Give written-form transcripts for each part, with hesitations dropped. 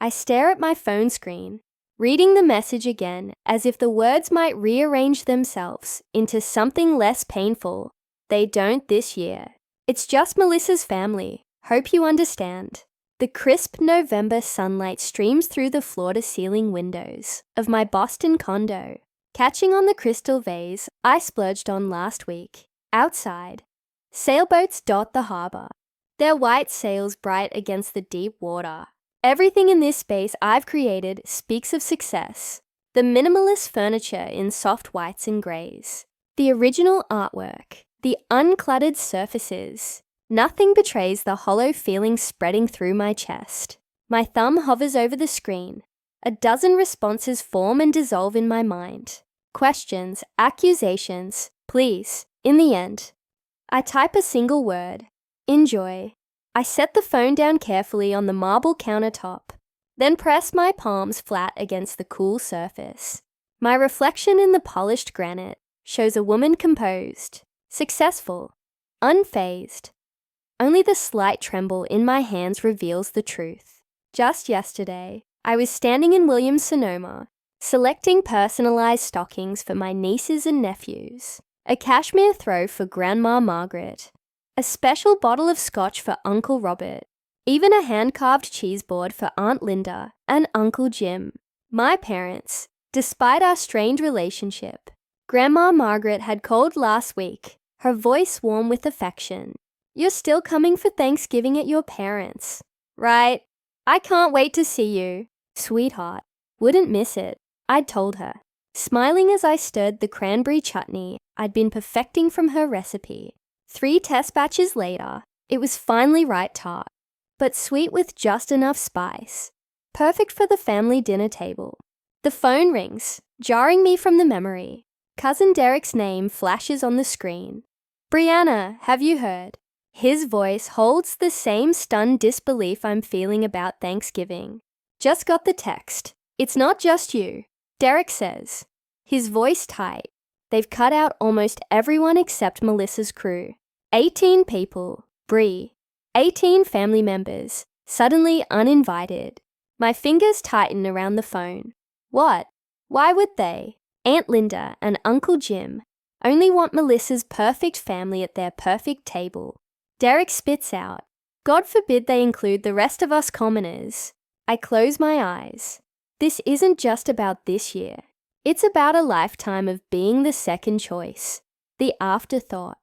I stare at my phone screen, reading the message again as if the words might rearrange themselves into something less painful. They don't this year. It's just Melissa's family. Hope you understand. The crisp November sunlight streams through the floor-to-ceiling windows of my Boston condo, catching on the crystal vase I splurged on last week. Outside, sailboats dot the harbor, their white sails bright against the deep water. Everything in this space I've created speaks of success. The minimalist furniture in soft whites and grays, the original artwork, the uncluttered surfaces. Nothing betrays the hollow feeling spreading through my chest. My thumb hovers over the screen. A dozen responses form and dissolve in my mind. Questions, accusations, please. In the end, I type a single word. Enjoy. I set the phone down carefully on the marble countertop, then press my palms flat against the cool surface. My reflection in the polished granite shows a woman composed, successful, unfazed. Only the slight tremble in my hands reveals the truth. Just yesterday, I was standing in Williams-Sonoma, selecting personalized stockings for my nieces and nephews, a cashmere throw for Grandma Margaret, a special bottle of scotch for Uncle Robert, even a hand-carved cheese board for Aunt Linda and Uncle Jim. My parents, despite our strained relationship. Grandma Margaret had called last week, her voice warm with affection. You're still coming for Thanksgiving at your parents', right? I can't wait to see you. Sweetheart, wouldn't miss it, I'd told her, smiling as I stirred the cranberry chutney I'd been perfecting from her recipe. 3 test batches later, it was finally right tart, but sweet with just enough spice. Perfect for the family dinner table. The phone rings, jarring me from the memory. Cousin Derek's name flashes on the screen. Brianna, have you heard? His voice holds the same stunned disbelief I'm feeling about Thanksgiving. Just got the text. It's not just you, Derek says. His voice tight. They've cut out almost everyone except Melissa's crew. 18 people, Bree. 18 family members, suddenly uninvited. My fingers tighten around the phone. What? Why would they? Aunt Linda and Uncle Jim only want Melissa's perfect family at their perfect table. Derek spits out. God forbid they include the rest of us commoners. I close my eyes. This isn't just about this year. It's about a lifetime of being the second choice, the afterthought.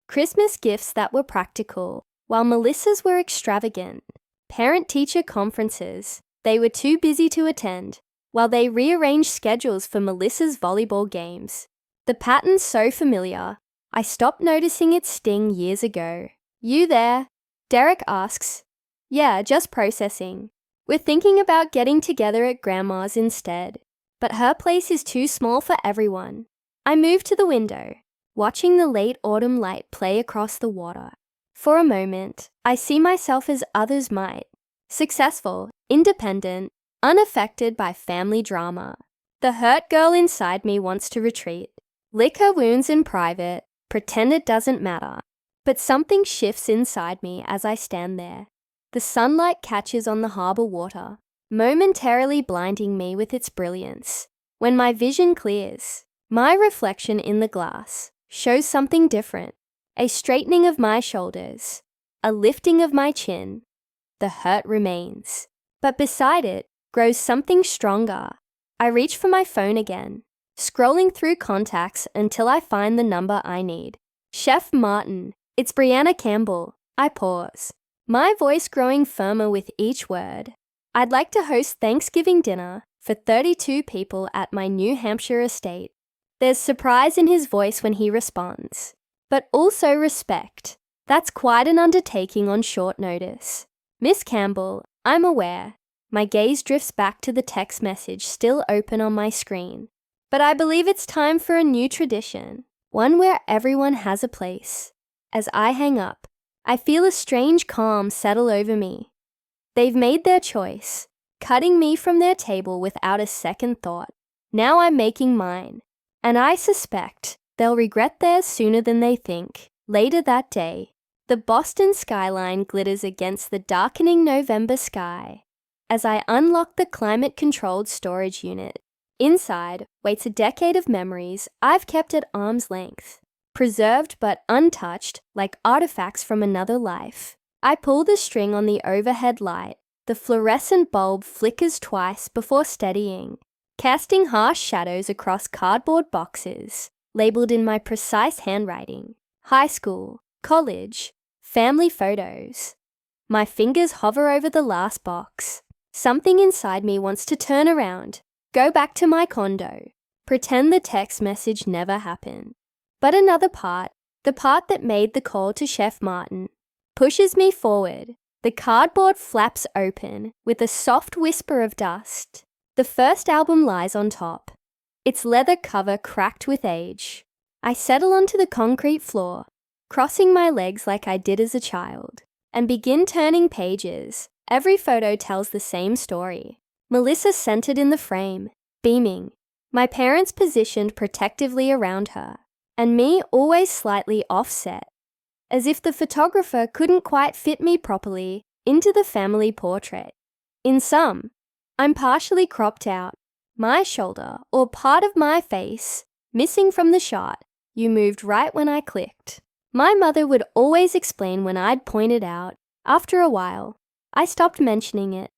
Christmas gifts that were practical, while Melissa's were extravagant. Parent-teacher conferences they were too busy to attend, while they rearranged schedules for Melissa's volleyball games. The pattern's so familiar, I stopped noticing its sting years ago. You there? Derek asks. Yeah, just processing. We're thinking about getting together at Grandma's instead, but her place is too small for everyone. I move to the window, watching the late autumn light play across the water. For a moment, I see myself as others might. Successful, independent, unaffected by family drama. The hurt girl inside me wants to retreat, lick her wounds in private, pretend it doesn't matter. But something shifts inside me as I stand there. The sunlight catches on the harbor water, momentarily blinding me with its brilliance. When my vision clears, my reflection in the glass shows something different. A straightening of my shoulders, a lifting of my chin. The hurt remains, but beside it grows something stronger. I reach for my phone again, scrolling through contacts until I find the number I need. Chef Martin. It's Brianna Campbell. I pause, my voice growing firmer with each word. I'd like to host Thanksgiving dinner for 32 people at my New Hampshire estate. There's surprise in his voice when he responds, but also respect. That's quite an undertaking on short notice. Miss Campbell, I'm aware. My gaze drifts back to the text message still open on my screen. But I believe it's time for a new tradition, one where everyone has a place. As I hang up, I feel a strange calm settle over me. They've made their choice, cutting me from their table without a second thought. Now I'm making mine, and I suspect they'll regret theirs sooner than they think. Later that day, the Boston skyline glitters against the darkening November sky. as I unlock the climate-controlled storage unit. Inside waits a decade of memories I've kept at arm's length, preserved but untouched like artifacts from another life. I pull the string on the overhead light. The fluorescent bulb flickers twice before steadying, casting harsh shadows across cardboard boxes, labeled in my precise handwriting. High school, college, family photos. My fingers hover over the last box. Something inside me wants to turn around, go back to my condo, pretend the text message never happened. But another part, the part that made the call to Chef Martin, pushes me forward. The cardboard flaps open with a soft whisper of dust. The first album lies on top, its leather cover cracked with age. I settle onto the concrete floor, crossing my legs like I did as a child, and begin turning pages. Every photo tells the same story. Melissa centered in the frame, beaming, my parents positioned protectively around her, and me always slightly offset, as if the photographer couldn't quite fit me properly into the family portrait. In some, I'm partially cropped out, my shoulder or part of my face missing from the shot. You moved right when I clicked. My mother would always explain when I'd point it out. After a while, I stopped mentioning it.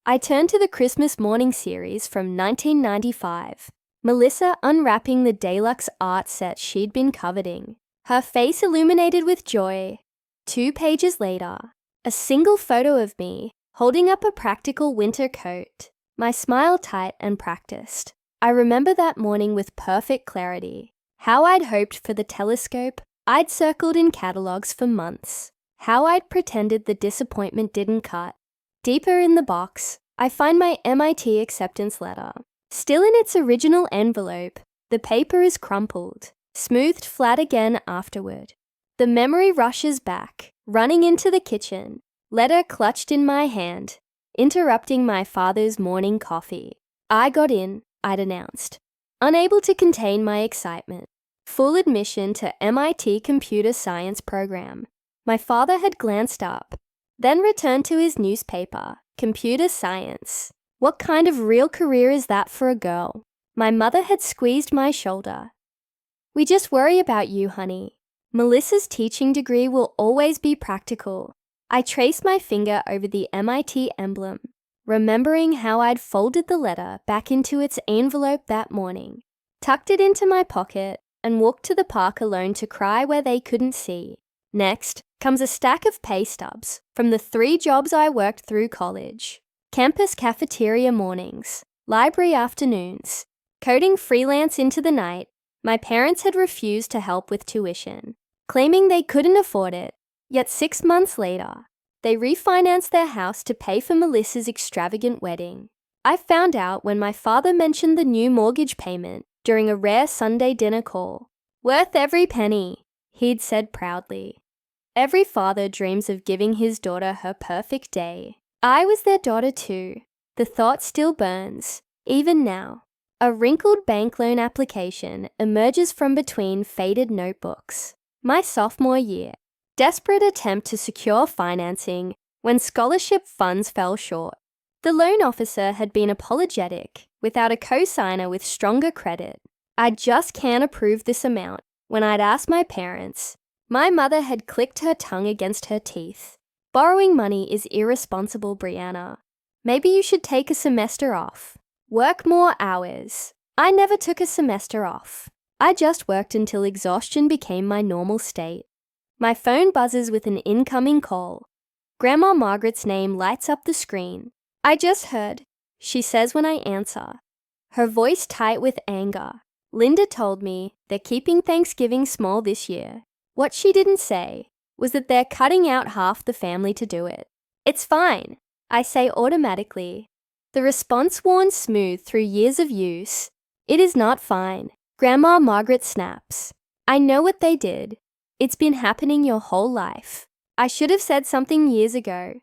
I turned to the Christmas Morning series from 1995. Melissa unwrapping the deluxe art set she'd been coveting, her face illuminated with joy. 2 pages later, a single photo of me holding up a practical winter coat, my smile tight and practiced. I remember that morning with perfect clarity. How I'd hoped for the telescope I'd circled in catalogs for months. How I'd pretended the disappointment didn't cut. Deeper in the box, I find my MIT acceptance letter. Still in its original envelope, the paper is crumpled, smoothed flat again afterward. The memory rushes back, running into the kitchen, letter clutched in my hand, interrupting my father's morning coffee. I got in, I'd announced, unable to contain my excitement. Full admission to MIT computer science program. My father had glanced up, then returned to his newspaper. Computer science. What kind of real career is that for a girl? My mother had squeezed my shoulder. We just worry about you, honey. Melissa's teaching degree will always be practical. I traced my finger over the MIT emblem, remembering how I'd folded the letter back into its envelope that morning, tucked it into my pocket, and walked to the park alone to cry where they couldn't see. Next comes a stack of pay stubs from the 3 jobs I worked through college. Campus cafeteria mornings, library afternoons, coding freelance into the night. My parents had refused to help with tuition, claiming they couldn't afford it. Yet 6 months later, they refinanced their house to pay for Melissa's extravagant wedding. I found out when my father mentioned the new mortgage payment during a rare Sunday dinner call. Worth every penny, he'd said proudly. Every father dreams of giving his daughter her perfect day. I was their daughter too. The thought still burns, even now. A wrinkled bank loan application emerges from between faded notebooks. My sophomore year, desperate attempt to secure financing when scholarship funds fell short. The loan officer had been apologetic, without a co-signer with stronger credit. I just can't approve this amount. When I'd asked my parents, my mother had clicked her tongue against her teeth. Borrowing money is irresponsible, Brianna. Maybe you should take a semester off. Work more hours. I never took a semester off. I just worked until exhaustion became my normal state. My phone buzzes with an incoming call. Grandma Margaret's name lights up the screen. I just heard, she says when I answer, her voice tight with anger. Linda told me they're keeping Thanksgiving small this year. What she didn't say was that they're cutting out half the family to do it. It's fine, I say automatically. The response worn smooth through years of use. It is not fine. Grandma Margaret snaps. I know what they did. It's been happening your whole life. I should have said something years ago.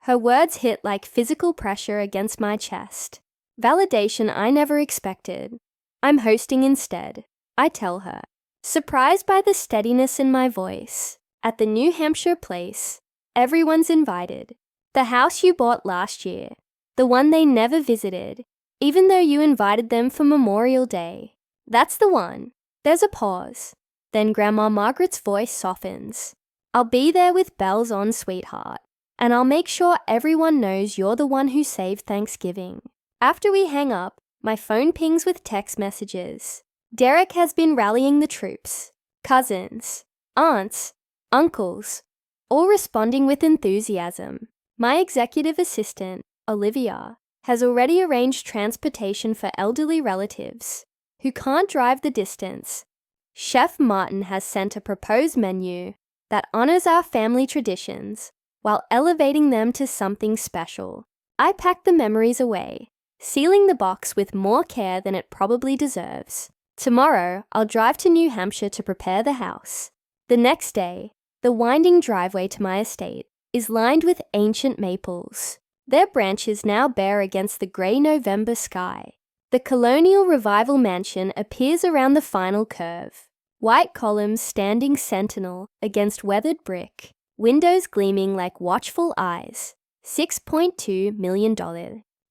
Her words hit like physical pressure against my chest. Validation I never expected. I'm hosting instead, I tell her, surprised by the steadiness in my voice. At the New Hampshire place, everyone's invited. The house you bought last year. The one they never visited, even though you invited them for Memorial Day. That's the one. There's a pause. Then Grandma Margaret's voice softens. I'll be there with bells on, sweetheart. And I'll make sure everyone knows you're the one who saved Thanksgiving. After we hang up, my phone pings with text messages. Derek has been rallying the troops. Cousins, aunts, uncles, all responding with enthusiasm. My executive assistant, Olivia, has already arranged transportation for elderly relatives who can't drive the distance. Chef Martin has sent a proposed menu that honors our family traditions while elevating them to something special. I packed the memories away, sealing the box with more care than it probably deserves. Tomorrow, I'll drive to New Hampshire to prepare the house. The next day, the winding driveway to my estate is lined with ancient maples, their branches now bare against the grey November sky. The colonial revival mansion appears around the final curve, white columns standing sentinel against weathered brick, windows gleaming like watchful eyes. $6.2 million.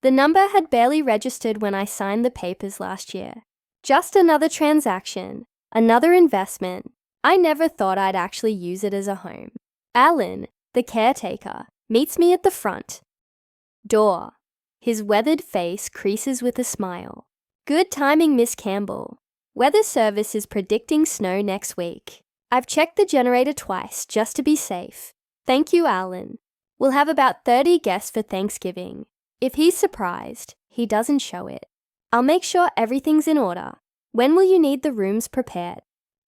The number had barely registered when I signed the papers last year. Just another transaction, another investment. I never thought I'd actually use it as a home. Alan, the caretaker, meets me at the front door. His weathered face creases with a smile. Good timing, Miss Campbell. Weather service is predicting snow next week. I've checked the generator twice just to be safe. Thank you, Alan. We'll have about 30 guests for Thanksgiving. If he's surprised, he doesn't show it. I'll make sure everything's in order. When will you need the rooms prepared?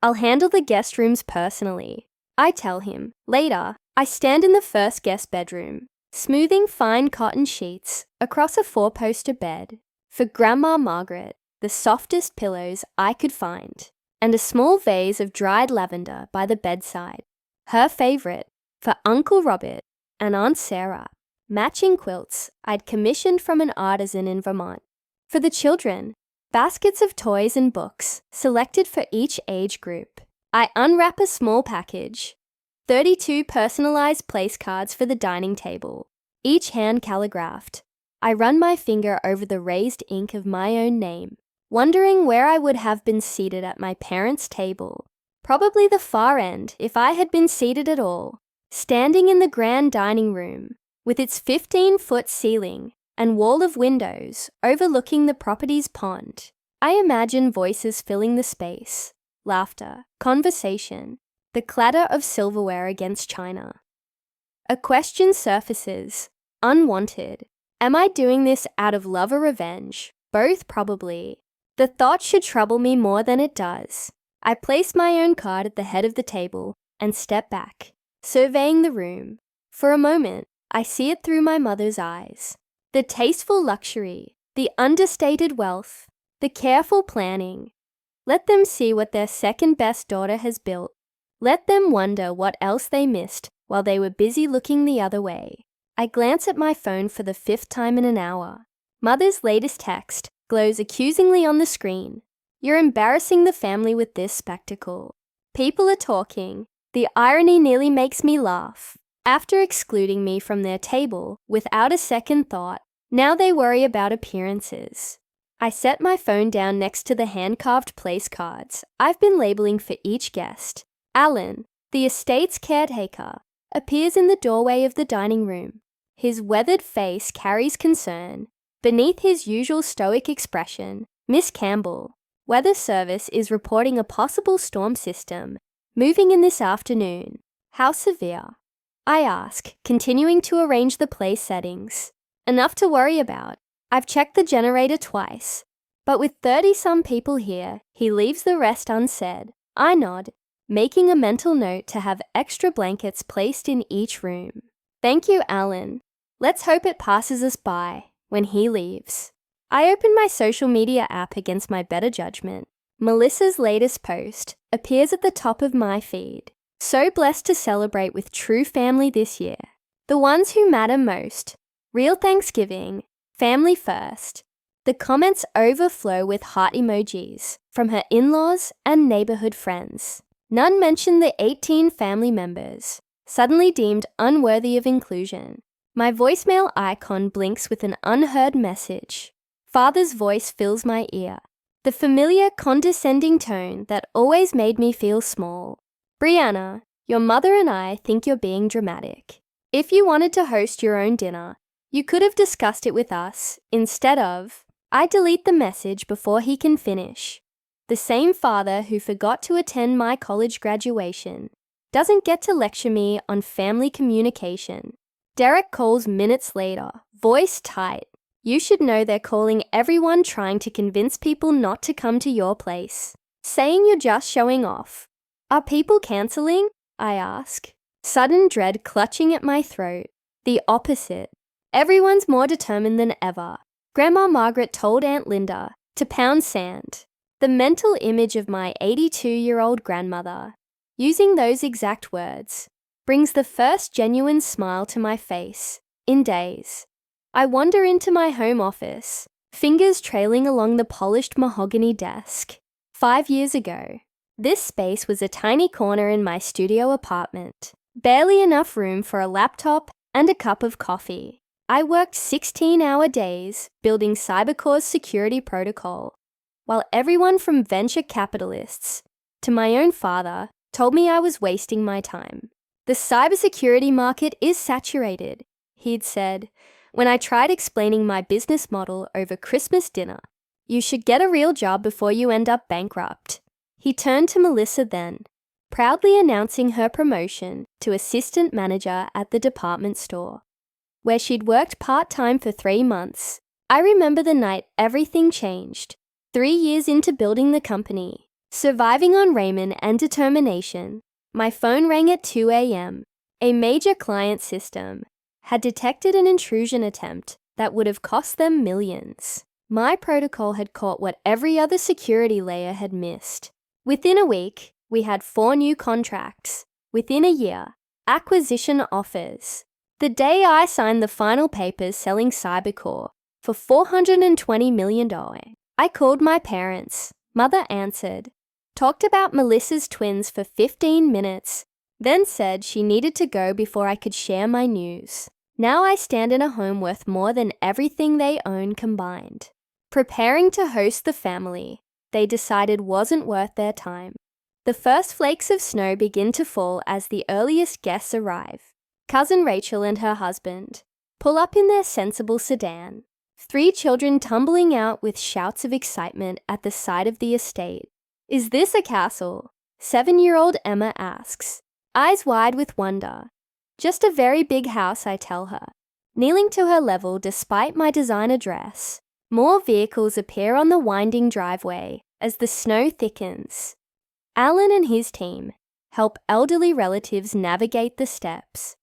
I'll handle the guest rooms personally. I tell him. Later, I stand in the first guest bedroom, smoothing fine cotton sheets across a 4-poster bed. For Grandma Margaret, the softest pillows I could find, and a small vase of dried lavender by the bedside. Her favorite, for Uncle Robert and Aunt Sarah, matching quilts I'd commissioned from an artisan in Vermont. For the children, baskets of toys and books selected for each age group. I unwrap a small package, 32 personalized place cards for the dining table, each hand calligraphed. I run my finger over the raised ink of my own name, wondering where I would have been seated at my parents' table. Probably the far end if I had been seated at all. Standing in the grand dining room, with its 15-foot ceiling and wall of windows overlooking the property's pond, I imagine voices filling the space, laughter, conversation, the clatter of silverware against china. A question surfaces, unwanted. Am I doing this out of love or revenge? Both probably. The thought should trouble me more than it does. I place my own card at the head of the table and step back, surveying the room. For a moment, I see it through my mother's eyes. The tasteful luxury, the understated wealth, the careful planning. Let them see what their second-best daughter has built. Let them wonder what else they missed while they were busy looking the other way. I glance at my phone for the 5th time in an hour. Mother's latest text glows accusingly on the screen. You're embarrassing the family with this spectacle. People are talking. The irony nearly makes me laugh. After excluding me from their table without a second thought, now they worry about appearances. I set my phone down next to the hand-carved place cards I've been labeling for each guest. Alan, the estate's caretaker, appears in the doorway of the dining room. His weathered face carries concern. Beneath his usual stoic expression, Miss Campbell, Weather Service is reporting a possible storm system moving in this afternoon. How severe? I ask, continuing to arrange the place settings. Enough to worry about. I've checked the generator twice. But with 30-some people here, he leaves the rest unsaid. I nod, making a mental note to have extra blankets placed in each room. Thank you, Alan. Let's hope it passes us by when he leaves. I open my social media app against my better judgment. Melissa's latest post appears at the top of my feed. So blessed to celebrate with true family this year. The ones who matter most. Real Thanksgiving. Family first. The comments overflow with heart emojis from her in-laws and neighborhood friends. None mention the 18 family members, suddenly deemed unworthy of inclusion. My voicemail icon blinks with an unheard message. Father's voice fills my ear. The familiar condescending tone that always made me feel small. Brianna, your mother and I think you're being dramatic. If you wanted to host your own dinner, you could have discussed it with us instead of... I delete the message before he can finish. The same father who forgot to attend my college graduation doesn't get to lecture me on family communication. Derek calls minutes later, voice tight. You should know they're calling everyone trying to convince people not to come to your place, saying you're just showing off. Are people canceling? I ask. Sudden dread clutching at my throat. The opposite. Everyone's more determined than ever. Grandma Margaret told Aunt Linda to pound sand. The mental image of my 82-year-old grandmother, using those exact words, brings the first genuine smile to my face in days. I wander into my home office, fingers trailing along the polished mahogany desk. 5 years ago, this space was a tiny corner in my studio apartment, barely enough room for a laptop and a cup of coffee. I worked 16-hour days building Cybercore's security protocol, while everyone from venture capitalists to my own father told me I was wasting my time. The cybersecurity market is saturated, he'd said, when I tried explaining my business model over Christmas dinner. You should get a real job before you end up bankrupt. He turned to Melissa then, proudly announcing her promotion to assistant manager at the department store, where she'd worked part-time for 3 months. I remember the night everything changed. 3 years into building the company, surviving on ramen and determination, my phone rang at 2 a.m. A major client system had detected an intrusion attempt that would have cost them millions. My protocol had caught what every other security layer had missed. Within a week, we had 4 new contracts. Within a year, acquisition offers. The day I signed the final papers selling Cybercore for $420 million, I called my parents. Mother answered, talked about Melissa's twins for 15 minutes, then said she needed to go before I could share my news. Now I stand in a home worth more than everything they own combined. Preparing to host the family, they decided wasn't worth their time. The first flakes of snow begin to fall as the earliest guests arrive. Cousin Rachel and her husband pull up in their sensible sedan. 3 children tumbling out with shouts of excitement at the sight of the estate. Is this a castle? 7-year-old Emma asks, eyes wide with wonder. Just a very big house, I tell her, kneeling to her level despite my designer dress. More vehicles appear on the winding driveway as the snow thickens. Alan and his team help elderly relatives navigate the steps,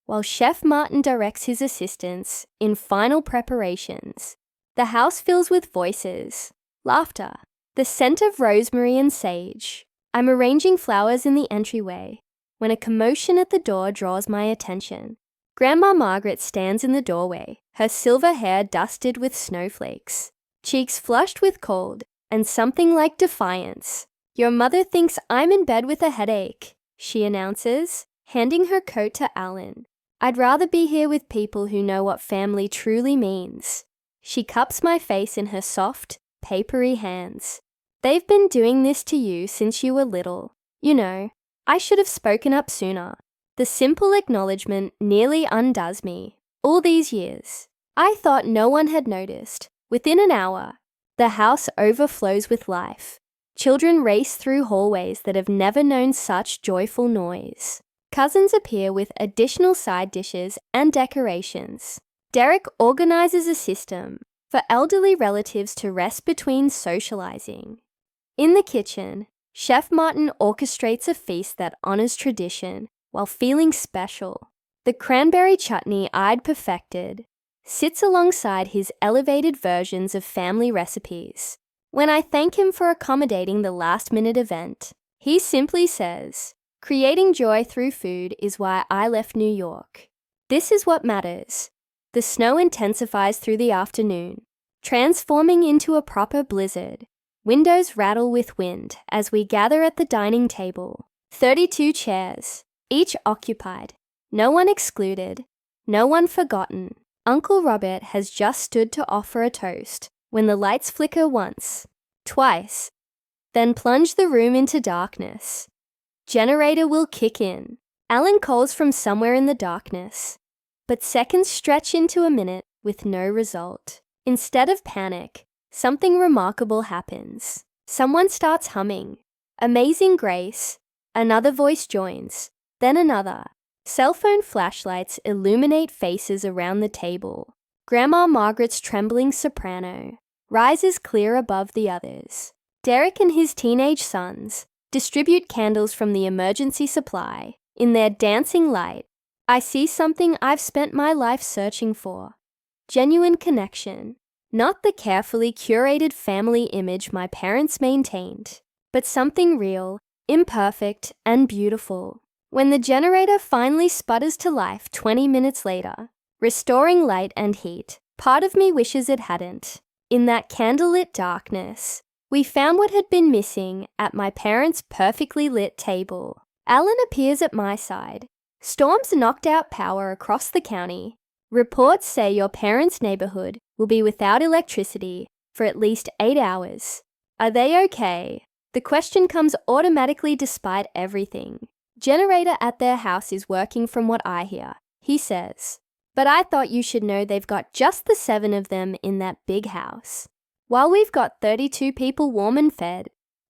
while Chef Martin directs his assistants in final preparations. The house fills with voices, laughter, the scent of rosemary and sage. I'm arranging flowers in the entryway when a commotion at the door draws my attention. Grandma Margaret stands in the doorway, her silver hair dusted with snowflakes, cheeks flushed with cold and something like defiance. Your mother thinks I'm in bed with a headache, she announces, handing her coat to Alan. I'd rather be here with people who know what family truly means. She cups my face in her soft, papery hands. They've been doing this to you since you were little. You know, I should have spoken up sooner. The simple acknowledgement nearly undoes me. All these years, I thought no one had noticed. Within an hour, the house overflows with life. Children race through hallways that have never known such joyful noise. Cousins appear with additional side dishes and decorations. Derek organizes a system for elderly relatives to rest between socializing. In the kitchen, Chef Martin orchestrates a feast that honors tradition while feeling special. The cranberry chutney I'd perfected sits alongside his elevated versions of family recipes. When I thank him for accommodating the last-minute event, he simply says, creating joy through food is why I left New York. This is what matters. The snow intensifies through the afternoon, transforming into a proper blizzard. Windows rattle with wind as we gather at the dining table. 32 chairs, each occupied, no one excluded. No one forgotten. Uncle Robert has just stood to offer a toast when the lights flicker once, twice, then plunge the room into darkness. Generator will kick in. Alan calls from somewhere in the darkness. But seconds stretch into a minute with no result. Instead of panic, something remarkable happens. Someone starts humming. Amazing Grace. Another voice joins. Then another. Cell phone flashlights illuminate faces around the table. Grandma Margaret's trembling soprano rises clear above the others. Derek and his teenage sons distribute candles from the emergency supply. In their dancing light, I see something I've spent my life searching for. Genuine connection. Not the carefully curated family image my parents maintained, but something real, imperfect, and beautiful. When the generator finally sputters to life 20 minutes later, restoring light and heat, part of me wishes it hadn't. In that candlelit darkness, we found what had been missing at my parents' perfectly lit table. Alan appears at my side. Storms knocked out power across the county. Reports say your parents' neighborhood will be without electricity for at least 8 hours. Are they okay? The question comes automatically despite everything. Generator at their house is working from what I hear, he says. But I thought you should know they've got just the 7 of them in that big house. While we've got 32 people warm and fed,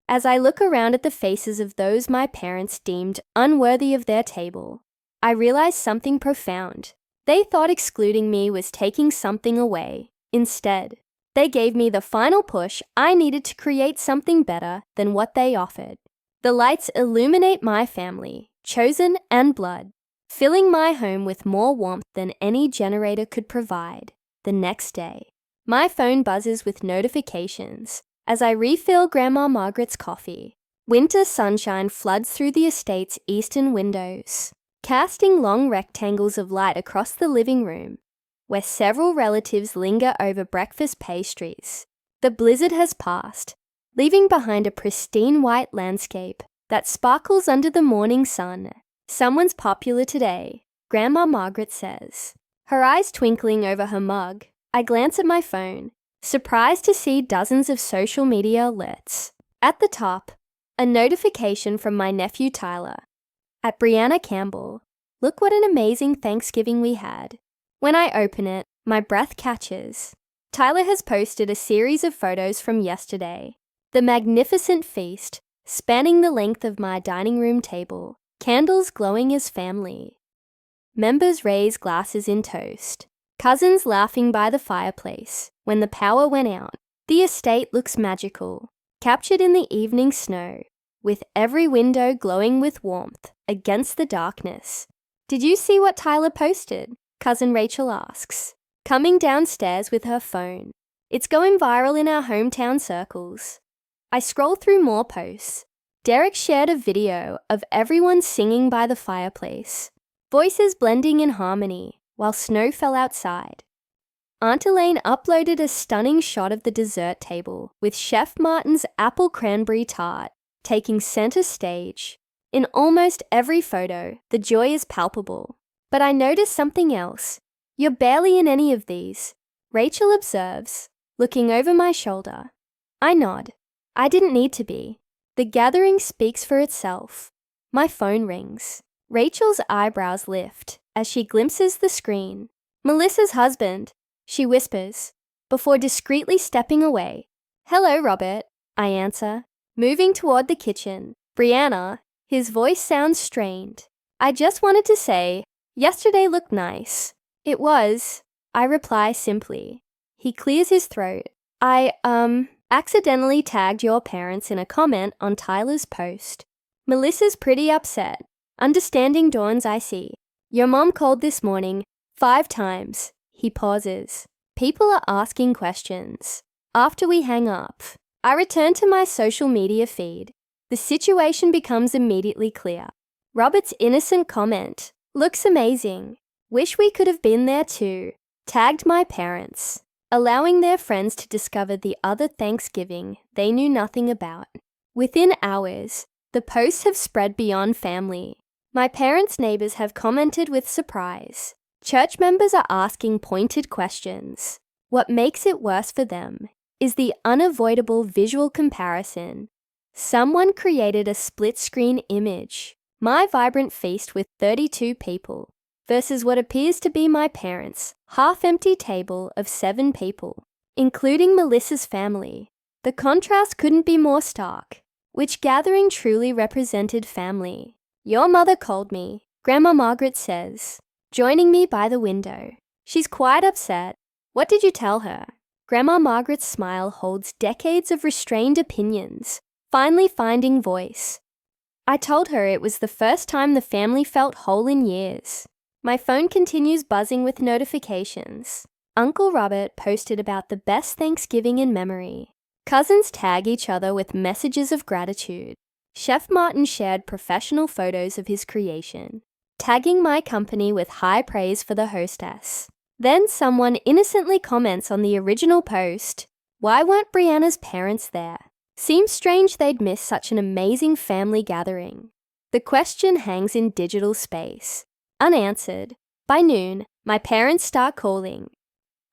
as I look around at the faces of those my parents deemed unworthy of their table, I realize something profound. They thought excluding me was taking something away. Instead, they gave me the final push I needed to create something better than what they offered. The lights illuminate my family, chosen and blood, filling my home with more warmth than any generator could provide. The next day, my phone buzzes with notifications as I refill Grandma Margaret's coffee. Winter sunshine floods through the estate's eastern windows, casting long rectangles of light across the living room, where several relatives linger over breakfast pastries. The blizzard has passed, leaving behind a pristine white landscape that sparkles under the morning sun. Someone's popular today, Grandma Margaret says. Her eyes twinkling over her mug, I glance at my phone, surprised to see dozens of social media alerts. At the top, a notification from my nephew Tyler. At Brianna Campbell, look what an amazing Thanksgiving we had. When I open it, my breath catches. Tyler has posted a series of photos from yesterday. The magnificent feast, spanning the length of my dining room table, candles glowing as family. Members raise glasses in toast. Cousins laughing by the fireplace when the power went out. The estate looks magical, captured in the evening snow, with every window glowing with warmth against the darkness. Did you see what Tyler posted? Cousin Rachel asks, coming downstairs with her phone. It's going viral in our hometown circles. I scroll through more posts. Derek shared a video of everyone singing by the fireplace, voices blending in harmony while snow fell outside. Aunt Elaine uploaded a stunning shot of the dessert table with Chef Martin's apple cranberry tart taking center stage. In almost every photo, the joy is palpable. But I notice something else. You're barely in any of these, Rachel observes, looking over my shoulder. I nod. I didn't need to be. The gathering speaks for itself. My phone rings. Rachel's eyebrows lift as she glimpses the screen. Melissa's husband, she whispers, before discreetly stepping away. Hello, Robert, I answer, moving toward the kitchen. Brianna, his voice sounds strained. I just wanted to say, yesterday looked nice. It was, I reply simply. He clears his throat. I, accidentally tagged your parents in a comment on Tyler's post. Melissa's pretty upset. Understanding dawns, I see. Your mom called this morning 5 times. He pauses. People are asking questions. After we hang up, I return to my social media feed. The situation becomes immediately clear. Robert's innocent comment. Looks amazing. Wish we could have been there too. Tagged my parents, allowing their friends to discover the other Thanksgiving they knew nothing about. Within hours, the posts have spread beyond family. My parents' neighbors have commented with surprise. Church members are asking pointed questions. What makes it worse for them is the unavoidable visual comparison. Someone created a split-screen image, my vibrant feast with 32 people, versus what appears to be my parents' half-empty table of 7 people, including Melissa's family. The contrast couldn't be more stark. Which gathering truly represented family? Your mother called me, Grandma Margaret says, joining me by the window. She's quite upset. What did you tell her? Grandma Margaret's smile holds decades of restrained opinions, finally finding voice. I told her it was the first time the family felt whole in years. My phone continues buzzing with notifications. Uncle Robert posted about the best Thanksgiving in memory. Cousins tag each other with messages of gratitude. Chef Martin shared professional photos of his creation, tagging my company with high praise for the hostess. Then someone innocently comments on the original post, "Why weren't Brianna's parents there? Seems strange they'd miss such an amazing family gathering." The question hangs in digital space, unanswered. By noon, my parents start calling.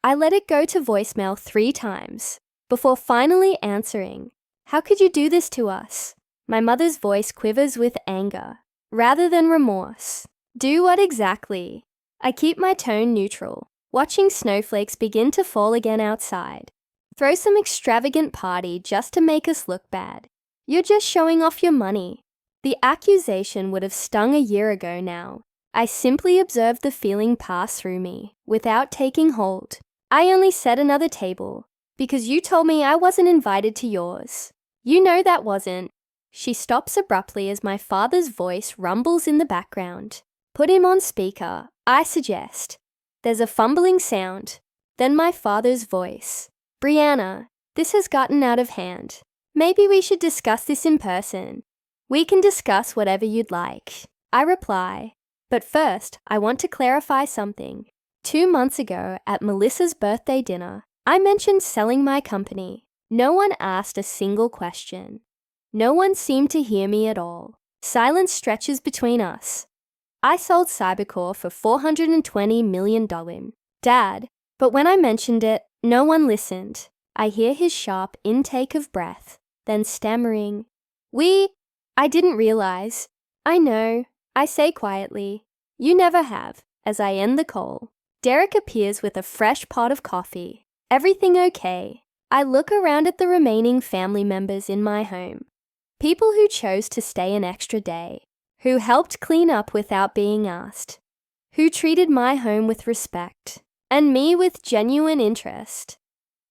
I let it go to voicemail 3 times, before finally answering. "How could you do this to us?" My mother's voice quivers with anger, rather than remorse. "Do what exactly?" I keep my tone neutral, watching snowflakes begin to fall again outside. "Throw some extravagant party just to make us look bad. You're just showing off your money." The accusation would have stung a year ago now. I simply observed the feeling pass through me, without taking hold. "I only set another table because you told me I wasn't invited to yours. You know that wasn't." She stops abruptly as my father's voice rumbles in the background. "Put him on speaker, I suggest." There's a fumbling sound, then my father's voice. "Brianna, this has gotten out of hand. Maybe we should discuss this in person." "We can discuss whatever you'd like," I reply. "But first, I want to clarify something. 2 months ago at Melissa's birthday dinner, I mentioned selling my company. No one asked a single question. No one seemed to hear me at all. Silence stretches between us. I sold Cybercore for $420 million. Dad, but when I mentioned it, no one listened. I hear his sharp intake of breath, then stammering. I didn't realize. "I know," I say quietly. "You never have," as I end the call. Derek appears with a fresh pot of coffee. "Everything okay?" I look around at the remaining family members in my home. People who chose to stay an extra day, who helped clean up without being asked, who treated my home with respect, and me with genuine interest.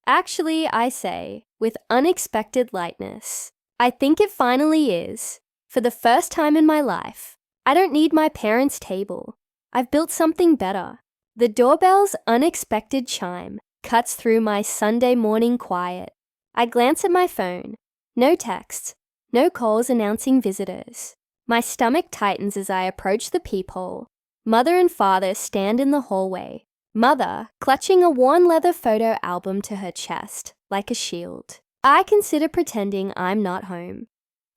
Actually, I say, with unexpected lightness. I think it finally is. For the first time in my life, I don't need my parents' table. I've built something better. The doorbell's unexpected chime cuts through my Sunday morning quiet. I glance at my phone. No texts, no calls announcing visitors. My stomach tightens as I approach the peephole. Mother and father stand in the hallway. Mother, clutching a worn leather photo album to her chest, like a shield. I consider pretending I'm not home.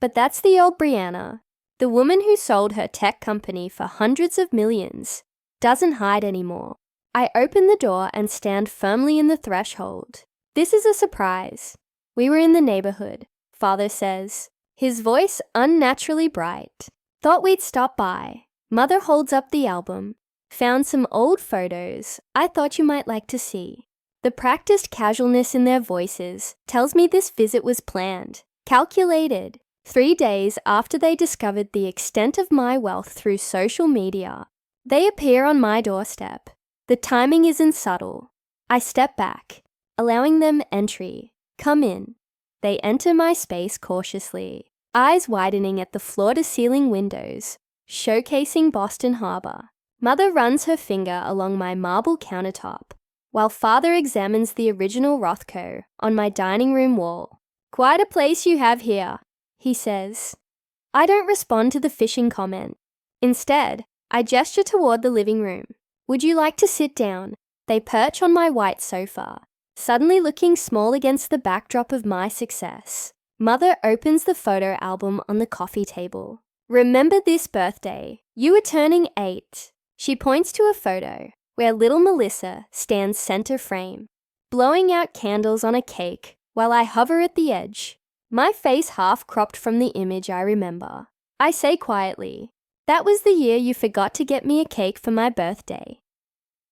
But that's the old Brianna. The woman who sold her tech company for hundreds of millions doesn't hide anymore. I open the door and stand firmly in the threshold. "This is a surprise. We were in the neighborhood," father says, his voice unnaturally bright. "Thought we'd stop by." Mother holds up the album. "Found some old photos I thought you might like to see." The practiced casualness in their voices tells me this visit was planned, calculated. 3 days after they discovered the extent of my wealth through social media, they appear on my doorstep. The timing isn't subtle. I step back, allowing them entry. "Come in." They enter my space cautiously, eyes widening at the floor-to-ceiling windows, showcasing Boston Harbor. Mother runs her finger along my marble countertop, while father examines the original Rothko on my dining room wall. "Quite a place you have here," he says. I don't respond to the fishing comment. Instead, I gesture toward the living room. "Would you like to sit down?" They perch on my white sofa, suddenly looking small against the backdrop of my success. Mother opens the photo album on the coffee table. "Remember this birthday? You were turning 8. She points to a photo. where little Melissa stands center frame, blowing out candles on a cake while I hover at the edge, my face half cropped from the image I remember. I say quietly, "That was the year you forgot to get me a cake for my birthday."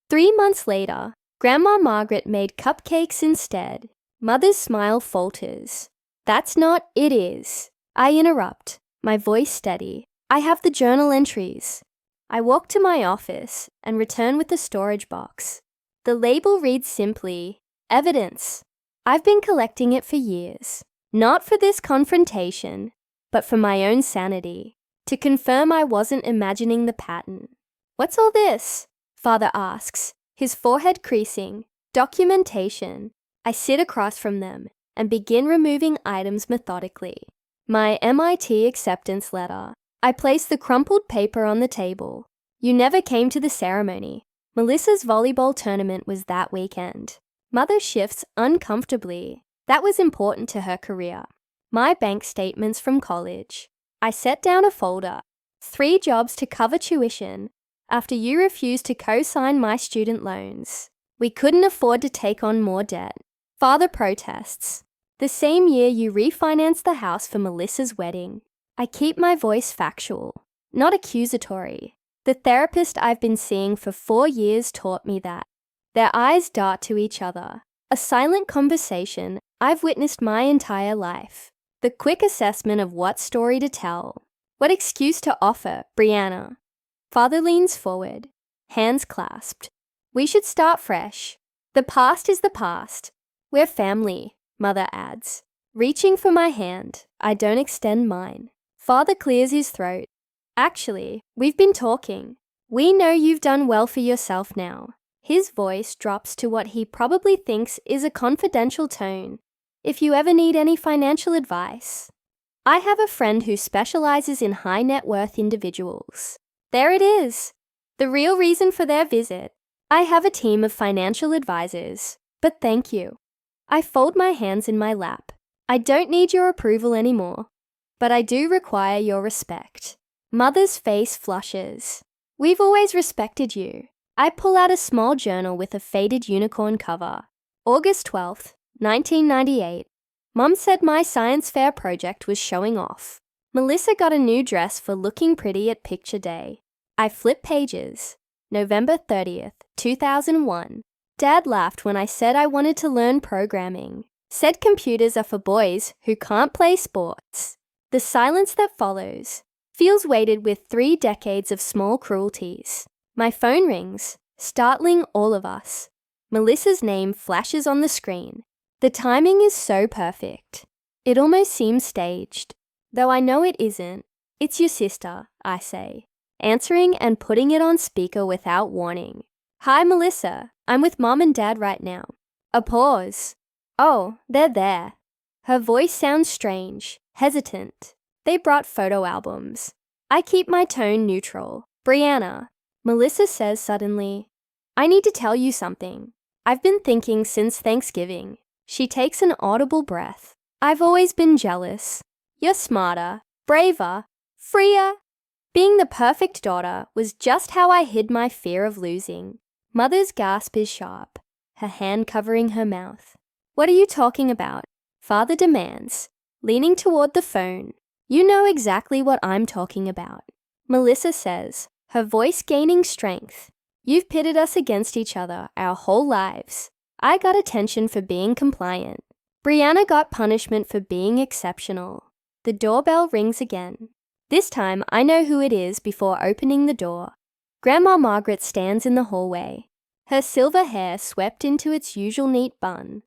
3 months later, Grandma Margaret made cupcakes instead. Mother's smile falters. "That's not, it is." I interrupt, my voice steady. "I have the journal entries." I walk to my office and return with the storage box. The label reads simply, "Evidence." I've been collecting it for years, not for this confrontation, but for my own sanity, to confirm I wasn't imagining the pattern. "What's all this?" Father asks, his forehead creasing. "Documentation." I sit across from them and begin removing items methodically. My MIT acceptance letter. I place the crumpled paper on the table. "You never came to the ceremony. Melissa's volleyball tournament was that weekend." Mother shifts uncomfortably. That was important to her career. My bank statements from college. I set down a folder. 3 jobs to cover tuition after you refused to co-sign my student loans. We couldn't afford to take on more debt. Father protests. The same year you refinanced the house for Melissa's wedding. I keep my voice factual, not accusatory. The therapist I've been seeing for 4 years taught me that. Their eyes dart to each other. A silent conversation I've witnessed my entire life. The quick assessment of what story to tell. What excuse to offer, Brianna? Father leans forward, hands clasped. "We should start fresh. The past is the past. We're family," Mother adds. Reaching for my hand, I don't extend mine. Father clears his throat. "Actually, we've been talking. We know you've done well for yourself now." His voice drops to what he probably thinks is a confidential tone. "If you ever need any financial advice." I have a friend who specializes in high net worth individuals. There it is. The real reason for their visit. I have a team of financial advisors, but thank you. I fold my hands in my lap. I don't need your approval anymore, but I do require your respect. Mother's face flushes. "We've always respected you." I pull out a small journal with a faded unicorn cover. August 12th, 1998. Mom said my science fair project was showing off. Melissa got a new dress for looking pretty at picture day. I flip pages. November 30th, 2001. Dad laughed when I said I wanted to learn programming. Said computers are for boys who can't play sports. The silence that follows feels weighted with 3 decades of small cruelties. My phone rings, startling all of us. Melissa's name flashes on the screen. The timing is so perfect. It almost seems staged, though I know it isn't. "It's your sister," I say, answering and putting it on speaker without warning. "Hi, Melissa. I'm with Mom and Dad right now." A pause. "Oh, they're there." Her voice sounds strange, hesitant. They brought photo albums. I keep my tone neutral. "Brianna," Melissa says suddenly, "I need to tell you something. I've been thinking since Thanksgiving." She takes an audible breath. "I've always been jealous. You're smarter, braver, freer." Being the perfect daughter was just how I hid my fear of losing. Mother's gasp is sharp, her hand covering her mouth. "What are you talking about?" Father demands, leaning toward the phone. "You know exactly what I'm talking about." Melissa says, her voice gaining strength. "You've pitted us against each other our whole lives. I got attention for being compliant. Brianna got punishment for being exceptional." The doorbell rings again. This time, I know who it is before opening the door. Grandma Margaret stands in the hallway, her silver hair swept into its usual neat bun,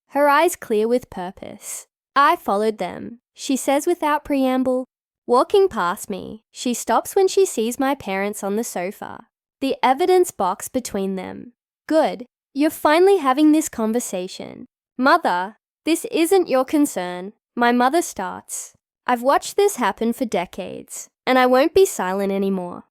her eyes clear with purpose. "I followed them," she says without preamble. Walking past me, she stops when she sees my parents on the sofa, the evidence box between them. "Good. You're finally having this conversation." "Mother, this isn't your concern." My mother starts. "I've watched this happen for decades, and I won't be silent anymore.